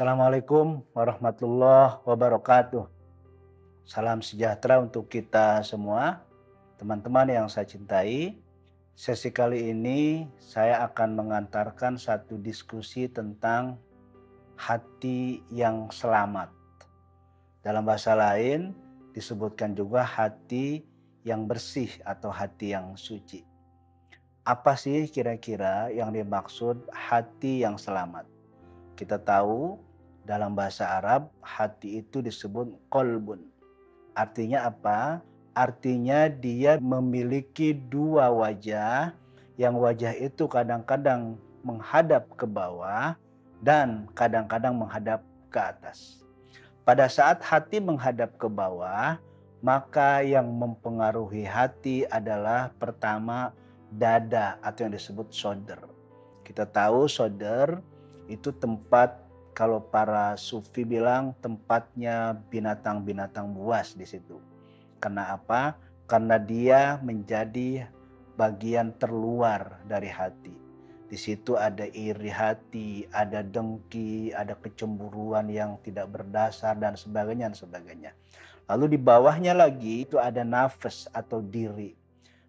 Assalamualaikum warahmatullahi wabarakatuh. Salam sejahtera untuk kita semua, teman-teman yang saya cintai. Sesi kali ini saya akan mengantarkan satu diskusi tentang hati yang selamat. Dalam bahasa lain disebutkan juga hati yang bersih atau hati yang suci. Apa sih kira-kira yang dimaksud hati yang selamat? Kita tahu dalam bahasa Arab hati itu disebut qalbun. Artinya apa? Artinya dia memiliki dua wajah, yang wajah itu kadang-kadang menghadap ke bawah dan kadang-kadang menghadap ke atas. Pada saat hati menghadap ke bawah, maka yang mempengaruhi hati adalah pertama dada atau yang disebut sodr. Kita tahu sodr itu tempat, kalau para sufi bilang tempatnya binatang-binatang buas di situ. Karena apa? Karena dia menjadi bagian terluar dari hati. Di situ ada iri hati, ada dengki, ada kecemburuan yang tidak berdasar dan sebagainya dan sebagainya. Lalu di bawahnya lagi itu ada nafas atau diri.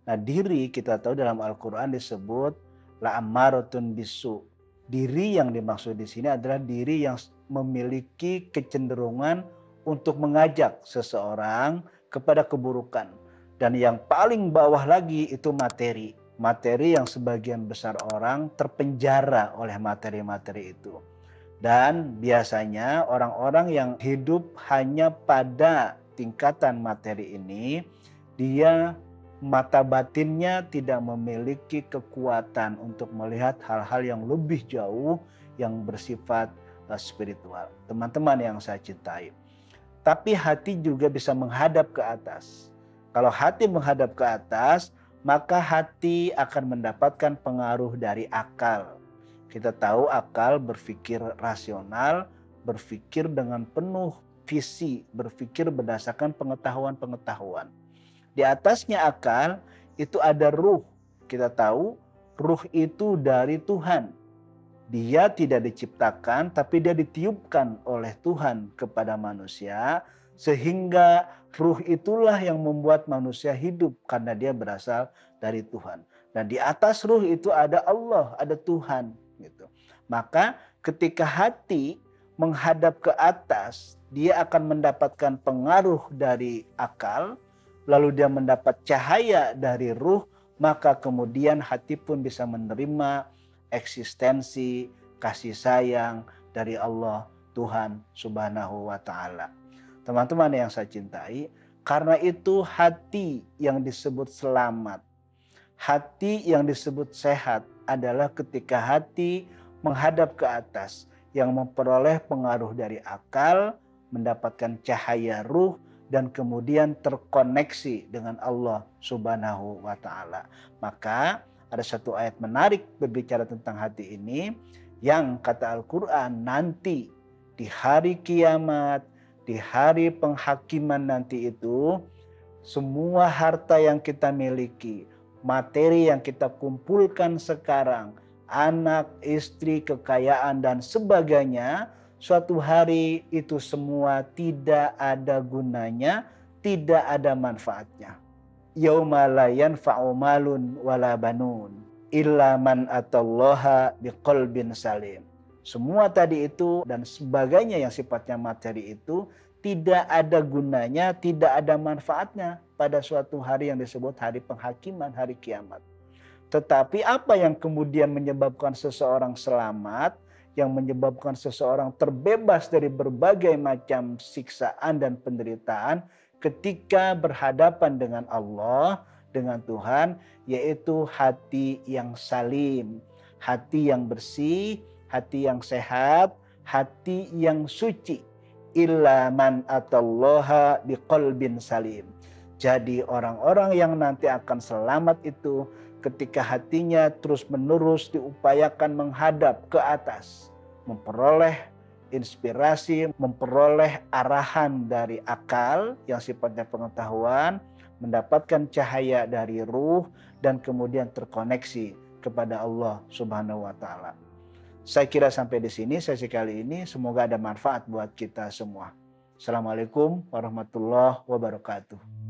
Nah, diri kita tahu dalam Al-Qur'an disebut la'ammaratun bisu. Diri yang dimaksud di sini adalah diri yang memiliki kecenderungan untuk mengajak seseorang kepada keburukan. Dan yang paling bawah lagi itu materi. Materi yang sebagian besar orang terpenjara oleh materi-materi itu. Dan biasanya orang-orang yang hidup hanya pada tingkatan materi ini, dia mata batinnya tidak memiliki kekuatan untuk melihat hal-hal yang lebih jauh yang bersifat spiritual. Teman-teman yang saya cintai. Tapi hati juga bisa menghadap ke atas. Kalau hati menghadap ke atas, maka hati akan mendapatkan pengaruh dari akal. Kita tahu akal berpikir rasional, berpikir dengan penuh visi, berpikir berdasarkan pengetahuan-pengetahuan. Di atasnya akal itu ada ruh. Kita tahu ruh itu dari Tuhan. Dia tidak diciptakan tapi dia ditiupkan oleh Tuhan kepada manusia. Sehingga ruh itulah yang membuat manusia hidup karena dia berasal dari Tuhan. Dan di atas ruh itu ada Allah, ada Tuhan. Gitu. Maka ketika hati menghadap ke atas, dia akan mendapatkan pengaruh dari akal, lalu dia mendapat cahaya dari ruh, maka kemudian hati pun bisa menerima eksistensi, kasih sayang dari Allah Tuhan Subhanahu wa Ta'ala. Teman-teman yang saya cintai, karena itu hati yang disebut selamat, hati yang disebut sehat adalah ketika hati menghadap ke atas, yang memperoleh pengaruh dari akal, mendapatkan cahaya ruh, dan kemudian terkoneksi dengan Allah Subhanahu wa Ta'ala. Maka ada satu ayat menarik berbicara tentang hati ini, yang kata Al-Quran nanti di hari kiamat, di hari penghakiman nanti itu, semua harta yang kita miliki, materi yang kita kumpulkan sekarang, anak, istri, kekayaan dan sebagainya, suatu hari itu semua tidak ada gunanya, tidak ada manfaatnya. Yauma la yanfa'u malun wala banun illa man atallaha biqalbin salim. Semua tadi itu dan sebagainya yang sifatnya materi itu tidak ada gunanya, tidak ada manfaatnya pada suatu hari yang disebut hari penghakiman, hari kiamat. Tetapi apa yang kemudian menyebabkan seseorang selamat, yang menyebabkan seseorang terbebas dari berbagai macam siksaan dan penderitaan ketika berhadapan dengan Allah, dengan Tuhan, yaitu hati yang salim, hati yang bersih, hati yang sehat, hati yang suci. Illa man atallaha biqalbin salim. Jadi orang-orang yang nanti akan selamat itu ketika hatinya terus-menerus diupayakan menghadap ke atas, memperoleh inspirasi, memperoleh arahan dari akal yang sifatnya pengetahuan, mendapatkan cahaya dari ruh, dan kemudian terkoneksi kepada Allah Subhanahu wa Ta'ala. Saya kira sampai di sini sesi kali ini, semoga ada manfaat buat kita semua. Assalamualaikum warahmatullahi wabarakatuh.